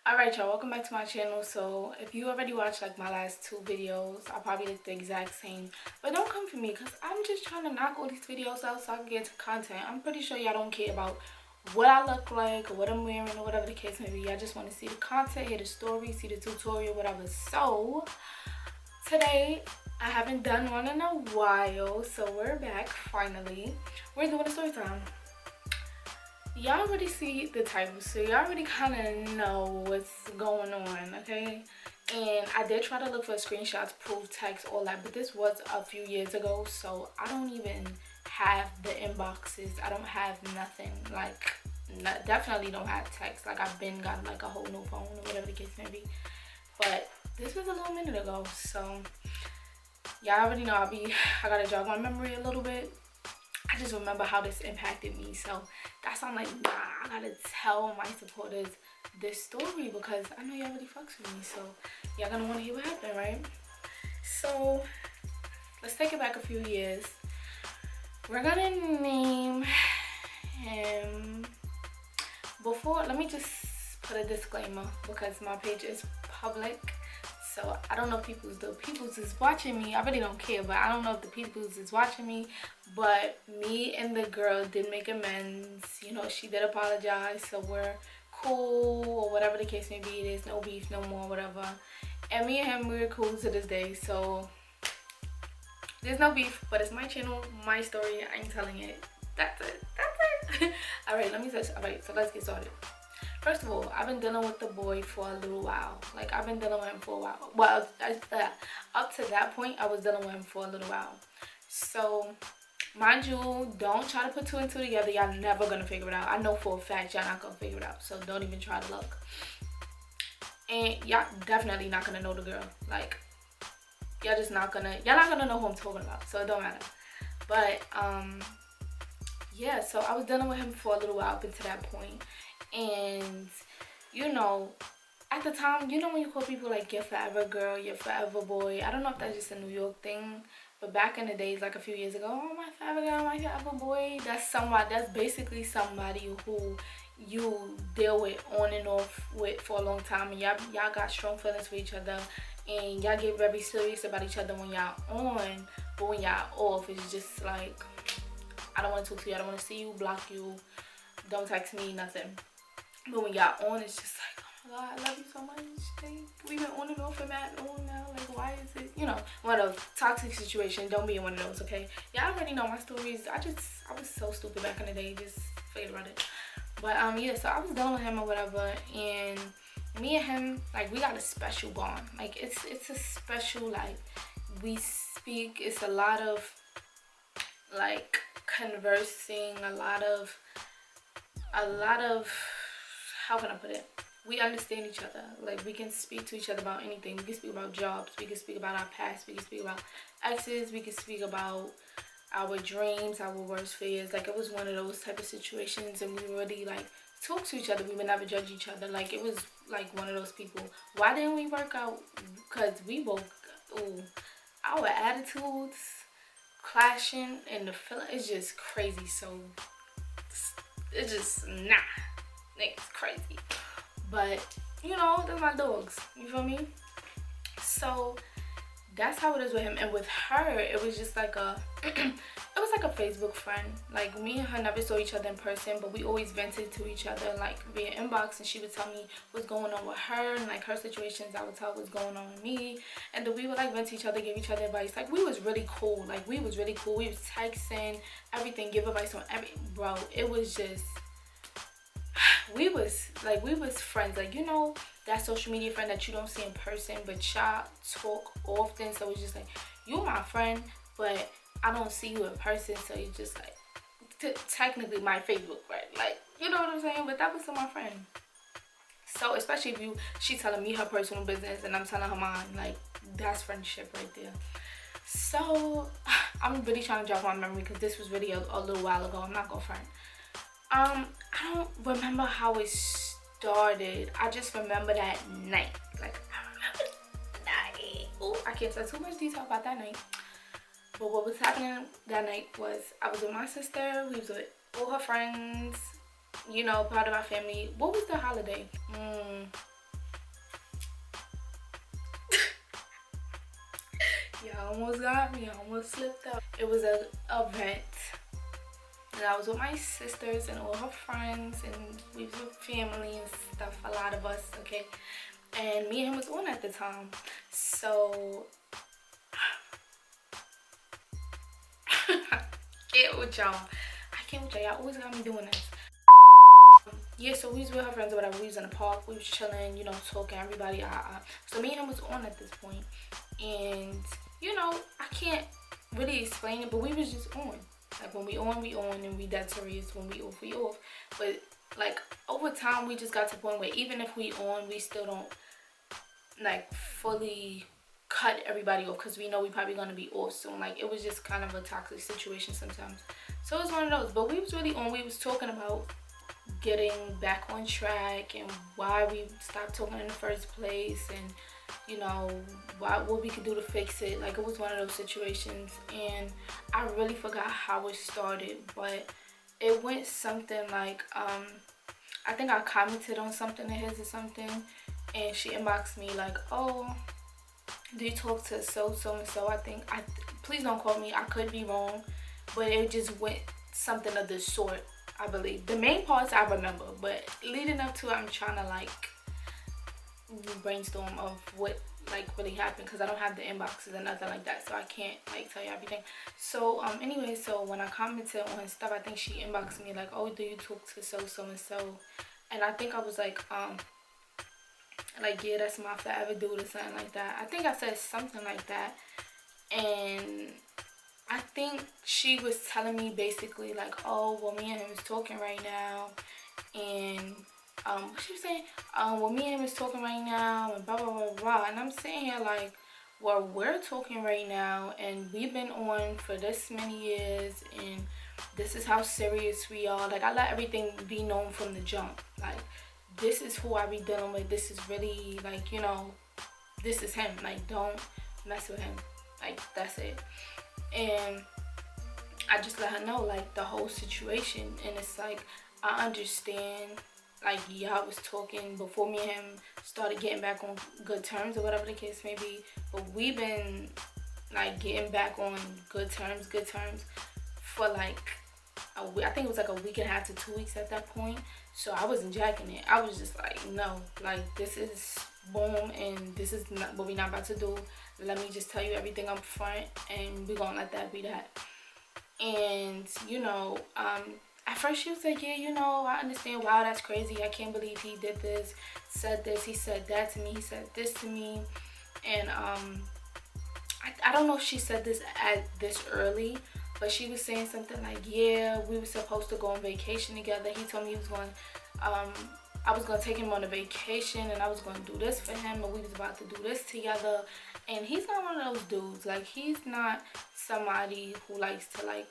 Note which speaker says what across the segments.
Speaker 1: Alright y'all, welcome back to my channel. So if you already watched like my last two videos, I'll probably look the exact same. But don't come for me because I'm just trying to knock all these videos out so I can get to content. I'm pretty sure y'all don't care about what I look like or what I'm wearing or whatever the case may be. Y'all just want to see the content, hear the story, see the tutorial, whatever. So today I haven't done one in a while, so we're back finally. We're doing a story time. Y'all already see the title, so y'all already kind of know what's going on, okay? And I did try to look for screenshots, proof, text, all that, but this was a few years ago, so I don't even have the inboxes. I don't have nothing, like, definitely don't have text. Like, I've been got like a whole new phone or whatever the case may be, but this was a little minute ago, so y'all already know I gotta jog my memory a little bit. I just remember how this impacted me, so that's why I'm like, nah, I gotta tell my supporters this story because I know y'all really fucks with me, so y'all gonna want to hear what happened, right? So let's take it back a few years. We're gonna name him. Before, let me just put a disclaimer because my page is public. So I don't know if the peoples is watching me. I really don't care, but I don't know if the peoples is watching me. But me and the girl did make amends. You know, she did apologize, so we're cool or whatever the case may be. There's no beef no more, whatever. And me and him, we're cool to this day. So there's no beef, but it's my channel, my story. I ain't telling it. That's it. That's it. All right, so let's get started. First of all, I've been dealing with the boy for a little while. Like, I've been dealing with him for a while. Well, up to that point, I was dealing with him for a little while. So, mind you, don't try to put two and two together. Y'all never gonna figure it out. I know for a fact y'all not gonna figure it out. So, don't even try to look. And y'all definitely not gonna know the girl. Like, y'all not gonna know who I'm talking about. So, it don't matter. But, yeah, so I was dealing with him for a little while up until that point. And you know, at the time, you know when you call people like your forever girl, your forever boy, I don't know if that's just a New York thing, but back in the days, like a few years ago, oh, my forever girl, my forever boy, that's basically somebody who you deal with on and off with for a long time, and y'all got strong feelings for each other, and y'all get very serious about each other when y'all on, but when y'all off, it's just like, I don't want to talk to you, I don't want to see you, block you, don't text me, nothing. But when y'all on, it's just like, oh my god, I love you so much. We've been on and off and mad on now. Like, why is it, you know, one of those toxic situations. Don't be in one of those, okay? Y'all already know my stories. I was so stupid back in the day. Just forget about it. But, yeah, so I was dealing with him or whatever. And me and him, like, we got a special bond. Like, it's a special, like, we speak. It's a lot of, like, conversing. A lot of, how can I put it? We understand each other. Like, we can speak to each other about anything. We can speak about jobs. We can speak about our past. We can speak about exes. We can speak about our dreams, our worst fears. Like, it was one of those type of situations, and we really, like, talk to each other. We would never judge each other. Like, it was, like, one of those people. Why didn't we work out? Because we both, our attitudes clashing, and the feeling is just crazy. So, it's just, nah. It's crazy, but you know, they're my dogs, you feel me? So that's how it is with him. And with her, it was just like it was like a Facebook friend. Like, me and her never saw each other in person, but we always vented to each other like via inbox, and she would tell me what's going on with her and like her situations. I would tell what's going on with me, and then we would like vent to each other, give each other advice. Like, we was really cool. Like, we was really cool. We was texting everything, give advice on everything. Bro, it was just, we was friends. Like, you know, that social media friend that you don't see in person, but y'all talk often. So it's just like, you my friend, but I don't see you in person. So you just like, technically my Facebook friend. Like, you know what I'm saying? But that was still my friend. So especially if she telling me her personal business and I'm telling her mine, like, that's friendship right there. So I'm really trying to jog my memory because this was really a little while ago. I'm not gonna front. I don't remember how it started. I just remember that night. Like, I remember that night. Oh, I can't tell too much detail about that night. But what was happening that night was I was with my sister. We was with all her friends, you know, part of our family. What was the holiday? Yeah, almost got me. I almost slipped up. It was a event. And I was with my sisters and all her friends, and we was with family and stuff, a lot of us, okay? And me and him was on at the time. So, get with y'all. I can't with y'all. Y'all always got me doing this. Yeah, so we was with her friends or whatever. We was in the park. We was chilling, you know, talking. Everybody, So me and him was on at this point. And, you know, I can't really explain it, but we was just on. Like, when we on, and we dead serious. When we off, we off. But, like, over time, we just got to the point where even if we on, we still don't, like, fully cut everybody off because we know we probably gonna be off soon. Like, it was just kind of a toxic situation sometimes. So it was one of those. But we was really on. We was talking about getting back on track and why we stopped talking in the first place, and you know what we could do to fix it. Like, it was one of those situations, and I really forgot how it started, but it went something like I think I commented on something of his or something, and she inboxed me like, oh, do you talk to so and so? I think please don't quote me, I could be wrong, but it just went something of this sort. I believe the main parts I remember, but leading up to it, I'm trying to like brainstorm of what like really happened because I don't have the inboxes and nothing like that, so I can't like tell you everything. So anyway, so when I commented on his stuff, I think she inboxed me like, oh, do you talk to so and so? And I think I was like yeah, that's my forever dude or something like that. I think I said something like that, and I think she was telling me basically like, oh, well, me and him is talking right now, and what she was saying, well, me and him is talking right now, and blah blah blah blah. And I'm sitting here like, well, we're talking right now, and we've been on for this many years, and this is how serious we are. Like, I let everything be known from the jump. Like, this is who I be dealing with. This is really like, you know, this is him. Like, don't mess with him. Like, that's it. And I just let her know like the whole situation, and it's like, I understand like y'all was talking before me and him started getting back on good terms or whatever the case may be, but we've been like getting back on good terms for like I think it was like a week and a half to 2 weeks at that point. So I wasn't jacking it. I was just like, no, like, this is boom, and this is not what we're not about to do. Let me just tell you everything up front, and we're gonna let that be that. And you know, at first she was like, yeah, you know, I understand. Wow, that's crazy. I can't believe he did this, said this, he said that to me, he said this to me. And I don't know if she said this at this early, but she was saying something like, yeah, we were supposed to go on vacation together. He told me he was going, I was going to take him on a vacation, and I was going to do this for him, and we was about to do this together. And he's not one of those dudes. Like, he's not somebody who likes to, like,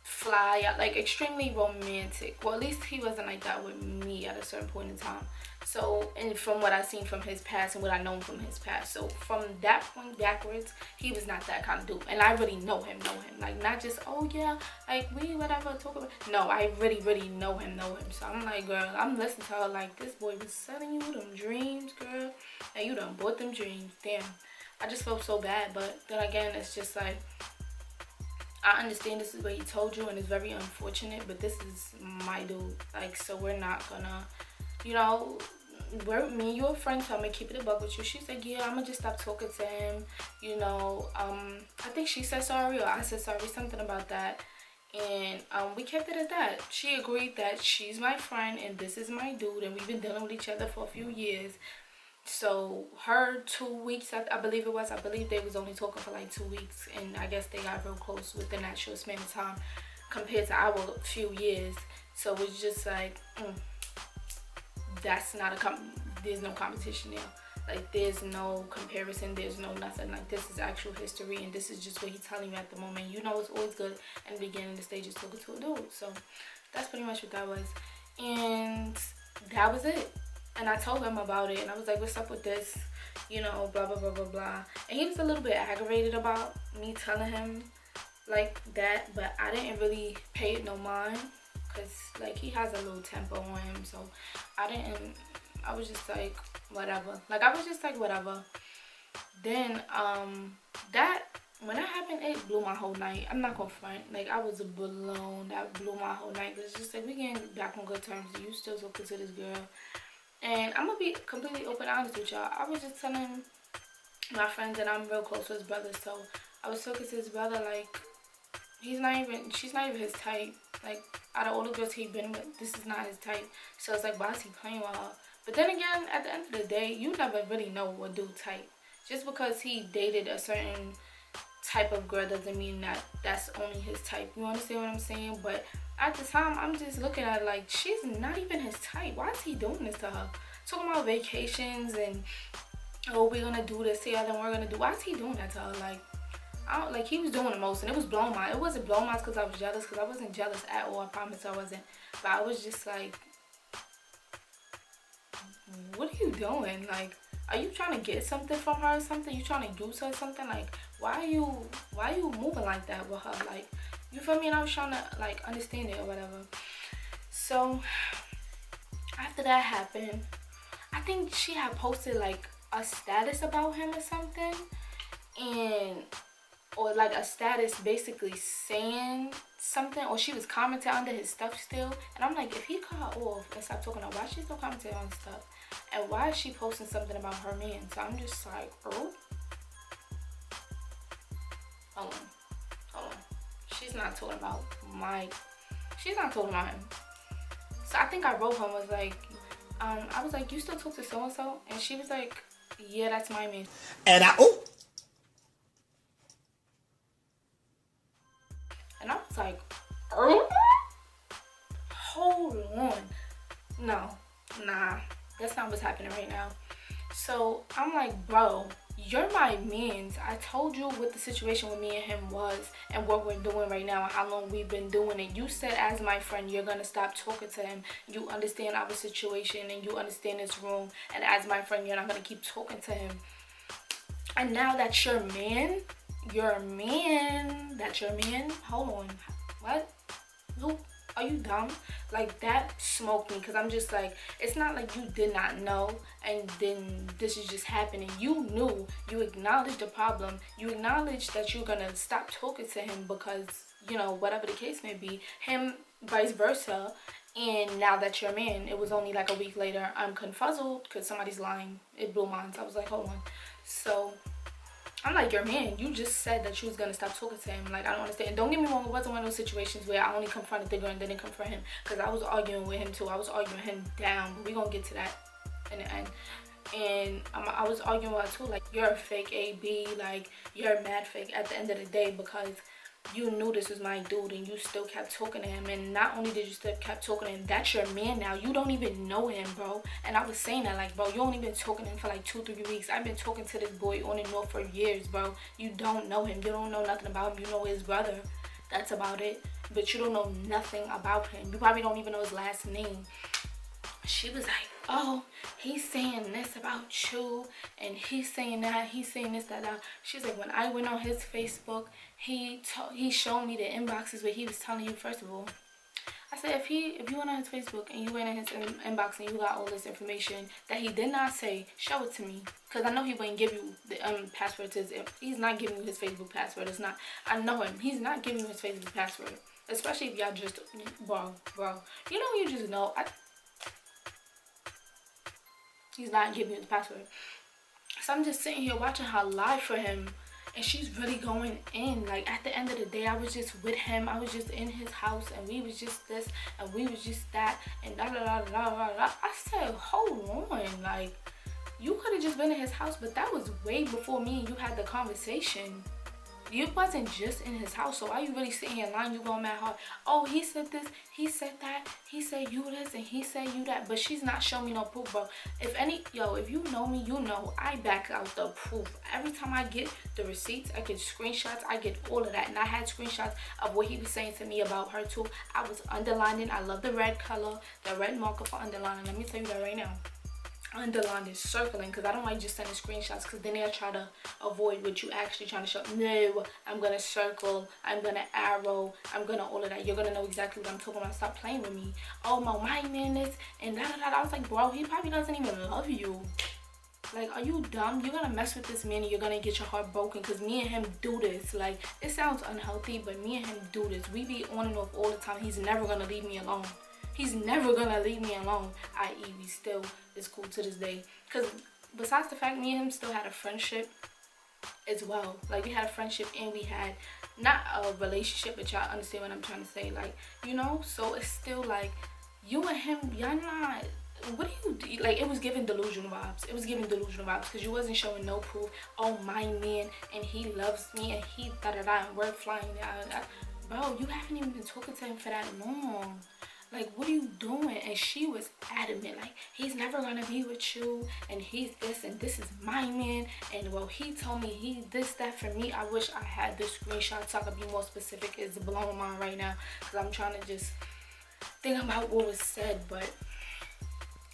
Speaker 1: fly out, like, extremely romantic. Well, at least he wasn't like that with me at a certain point in time. So, and from what I've seen from his past and what I know from his past, so from that point backwards, he was not that kind of dude. And I really know him. Like, not just, oh yeah, like, we whatever talk about. No, I really know him. So I'm like, girl, I'm listening to her like, this boy was selling you them dreams, girl, and you done bought them dreams. Damn, I just felt so bad. But then again, it's just like, I understand this is what he told you, and it's very unfortunate, but this is my dude. Like, so we're not gonna, you know, me and you are friends, so I'm gonna keep it a buck with you. She's like, yeah, I'm gonna just stop talking to him. You know, I think she said sorry, or I said sorry, something about that. And we kept it at that. She agreed that she's my friend and this is my dude, and we've been dealing with each other for a few years. So her 2 weeks, I believe they was only talking for like 2 weeks, and I guess they got real close within that short span of time compared to our few years. So it's just like, that's not there's no competition there. Like, there's no comparison, there's no nothing. Like, this is actual history, and this is just what he's telling you at the moment. You know, it's always good in the beginning, the stages talking to a dude. So that's pretty much what that was, and that was it. And I told him about it, and I was like, what's up with this, you know, blah blah blah blah blah. And he was a little bit aggravated about me telling him like that, but I didn't really pay it no mind, because like, he has a little temper on him. So I was just like, whatever. Like, I was just like, whatever. Then that, when that happened, it blew my whole night. I'm not gonna front. Like, I was blown. That blew my whole night. It's just like, we getting back on good terms. You still talking to this girl. And I'm gonna be completely open and honest with y'all. I was just telling my friends that I'm real close to his brother. So I was talking to his brother, like, she's not even his type. Like, out of all the girls he's been with, this is not his type. So it's like, why is he playing with her? But then again, at the end of the day, you never really know what dude type. Just because he dated a certain type of girl doesn't mean that that's only his type. You understand what I'm saying? But at the time, I'm just looking at it like, she's not even his type. Why is he doing this to her? Talking about vacations and, oh, we're gonna do this here, then we're gonna do. Why is he doing that to her? Like, I don't, like, he was doing the most, and it was blowing my. It wasn't blowing my because I was jealous, because I wasn't jealous at all. I promise I wasn't. But I was just like, what are you doing? Like, are you trying to get something from her or something? You trying to do something? Like, why are you moving like that with her? Like, you feel me? And I was trying to, like, understand it or whatever. So after that happened, I think she had posted like a status about him or something, and or like a status basically saying something, or she was commenting under his stuff still. And I'm like, if he cut her off and stopped talking to her, why is she still commenting on stuff? And why is she posting something about her man? So I'm just like, oh, hold on. She's not talking about him. So I think I wrote her and was like, I was like, you still talk to so-and-so? And she was like, yeah, that's my man. And I was like, oh, hold on. No, nah, that's not what's happening right now. So I'm like, bro, you're my mans. I told you what the situation with me and him was and what we're doing right now and how long we've been doing it. You said as my friend you're gonna stop talking to him. You understand our situation and you understand this room, and as my friend you're not gonna keep talking to him. And now that's your man, hold on, what? Who? Are you dumb? Like, that smoked me, because I'm just like, it's not like you did not know and then this is just happening. You knew, you acknowledged the problem, you acknowledged that you're gonna stop talking to him because, you know, whatever the case may be, him vice versa. And now that's your man. It was only like a week later, I'm confuzzled because somebody's lying. It blew mine. So I was like, hold on. So I'm like, your man, you just said that you was gonna stop talking to him. Like, I don't understand. Don't get me wrong, it wasn't one of those situations where I only confronted the girl and didn't confront him, because I was arguing with him too. I was arguing him down, but we're gonna get to that in the end. And I was arguing with her too, like, you're a fake AB, like, you're mad fake at the end of the day, because you knew this was my dude and you still kept talking to him. And not only did you still kept talking to him, that's your man now. You don't even know him, bro. And I was saying that, like, bro, you only been talking to him for like 2-3 weeks. I've been talking to this boy on and off for years, bro. You don't know him. You don't know nothing about him. You know his brother. That's about it. But you don't know nothing about him. You probably don't even know his last name. She was like, oh, he's saying this about you, and he's saying that, he's saying this, that. She's like, when I went on his Facebook, he showed me the inboxes where he was telling you. First of all, I said, if you went on his Facebook and you went in his inbox and you got all this information that he did not say, show it to me, because I know he wouldn't give you the password to his. He's not giving you his Facebook password. It's not. I know him. He's not giving you his Facebook password, especially if y'all just, bro. You know, you just know. He's not giving you the password. So I'm just sitting here watching her lie for him, and she's really going in. Like, at the end of the day, I was just with him. I was just in his house, and we was just this, and we was just that, and da da da da da da. I said, hold on, like, you could have just been in his house, but that was way before me and you had the conversation. You wasn't just in his house, so why you really sitting here lying? You going mad hard. Oh, he said this, he said that, he said you this, and he said you that. But she's not showing me no proof, bro. If you know me, you know I back out the proof. Every time I get the receipts, I get screenshots, I get all of that. And I had screenshots of what he was saying to me about her too. I was underlining. I love the red color, the red marker for underlining. Let me tell you that right now. Underline is circling, because I don't like just sending screenshots, because then they'll try to avoid what you actually trying to show. No, I'm gonna circle, I'm gonna arrow, I'm gonna all of that. You're gonna know exactly what I'm talking about. Stop playing with me. Oh, my man is, and da da da. I was like, bro, he probably doesn't even love you. Like, are you dumb? You're gonna mess with this man and you're gonna get your heart broken, because me and him do this. Like, it sounds unhealthy, but me and him do this. We be on and off all the time. He's never gonna leave me alone. He's never gonna leave me alone, i.e. we still is cool to this day. Because besides the fact me and him still had a friendship as well. Like, we had a friendship and we had not a relationship, but y'all understand what I'm trying to say. Like, you know, so it's still like you and him, y'all not, what do you do? Like, it was giving delusional vibes. It was giving delusional vibes because you wasn't showing no proof. Oh, my man, and he loves me, and he da-da-da, and we're flying. Bro, you haven't even been talking to him for that long. Like, what are you doing? And she was adamant, like, he's never gonna be with you, and he's this, and this is my man, and well, he told me he this, that for me. I wish I had this screenshot so I could be more specific. It's blowing my mind right now because I'm trying to just think about what was said. But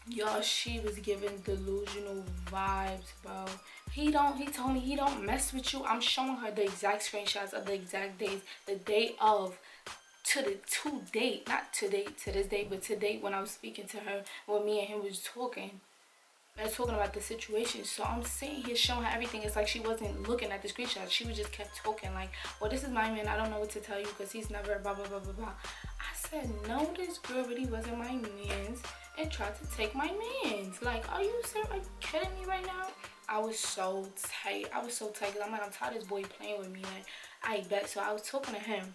Speaker 1: y'all, she was giving delusional vibes, bro. He told me he don't mess with you. I'm showing her the exact screenshots of the exact days, the day of, to date, not to date, to this day, but to date when I was speaking to her, when me and him was talking. I was talking about the situation. So I'm sitting here showing her everything. It's like she wasn't looking at the screenshots. She was just kept talking like, well, this is my man. I don't know what to tell you because he's never blah, blah, blah, blah, blah. I said, no, this girl really wasn't my man's and tried to take my man's. Like, are you serious? Are you kidding me right now? I was so tight. I was so tight because I'm like, I'm tired of this boy playing with me. Like, I bet. So I was talking to him.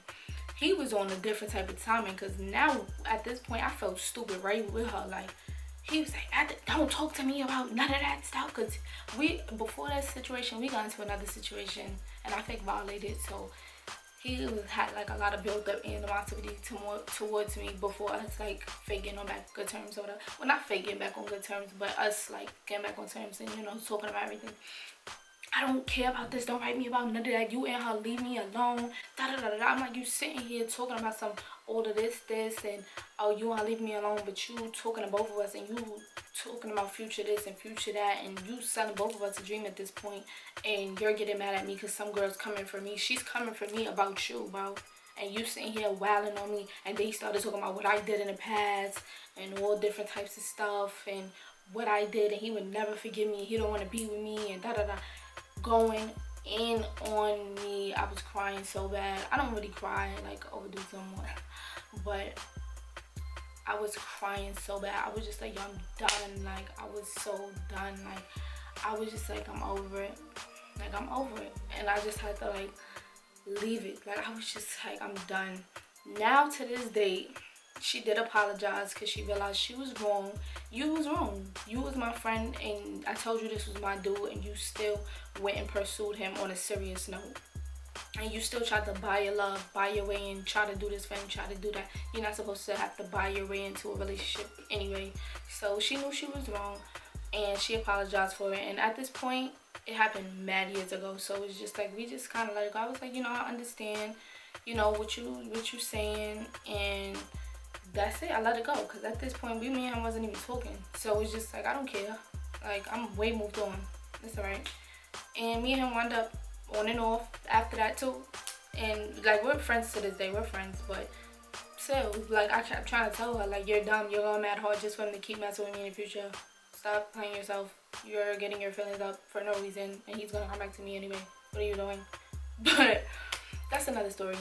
Speaker 1: He was on a different type of timing because now at this point I felt stupid right with her. Like, he was like, don't talk to me about none of that stuff, because before that situation we got into another situation and I fake violated. So he had like a lot of built up animosity towards me before us like faking on back good terms or whatever. Well, not faking back on good terms, but us like getting back on terms and, you know, talking about everything. I don't care about this. Don't write me about none of that. You and her, leave me alone. Da da da da. I'm like, you sitting here talking about some all of this, and oh, you and her leave me alone, but you talking to both of us, and you talking about future this and future that, and you selling both of us a dream at this point, and you're getting mad at me because some girl's coming for me. She's coming for me about you, bro. And you sitting here wailing on me, and they started talking about what I did in the past and all different types of stuff and what I did, and he would never forgive me. He don't want to be with me and da da da. Going in on me. I was crying so bad. I don't really cry like overdo someone, but I was crying so bad. I was just like, yo, I'm done. Like, I was so done. Like, I was just like, I'm over it. Like, I'm over it. And I just had to like leave it. Like, I was just like, I'm done. Now to this date, she did apologize because she realized she was wrong. You was wrong. You was my friend, and I told you this was my dude, and you still went and pursued him on a serious note. And you still tried to buy your love, buy your way in, try to do this for him, try to do that. You're not supposed to have to buy your way into a relationship anyway. So she knew she was wrong, and she apologized for it. And at this point, it happened mad years ago. So it's just like, we just kind of let it go. I was like, you know, I understand, you know, what you saying, and that's it. I let it go because at this point me and him wasn't even talking. So it's just like, I don't care. Like, I'm way moved on. It's alright. And me and him wound up on and off after that too. And like, we're friends to this day. We're friends, but still, like, I kept trying to tell her, like, you're dumb. You're going mad hard just for him to keep messing with me in the future. Stop playing yourself. You're getting your feelings up for no reason, and he's gonna come back to me anyway. What are you doing? But that's another story.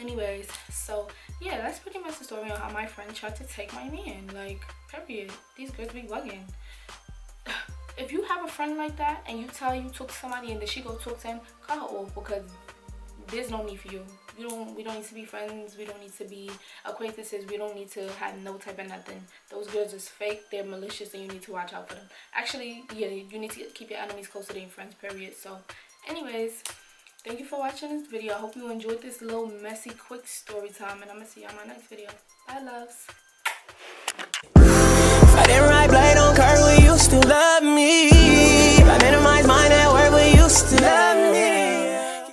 Speaker 1: Anyways, so yeah, that's pretty much the story on how my friend tried to take my man. Like, period. These girls be bugging. If you have a friend like that and you tell you talk to somebody and then she go talk to him, cut her off, because there's no need for you. We don't need to be friends. We don't need to be acquaintances. We don't need to have no type of nothing. Those girls is fake. They're malicious, and you need to watch out for them. Actually, yeah, you need to keep your enemies closer than your friends, period. So anyways, thank you for watching this video. I hope you enjoyed this little messy quick story time, and I'm gonna see you on my next video. Bye, loves. I didn't write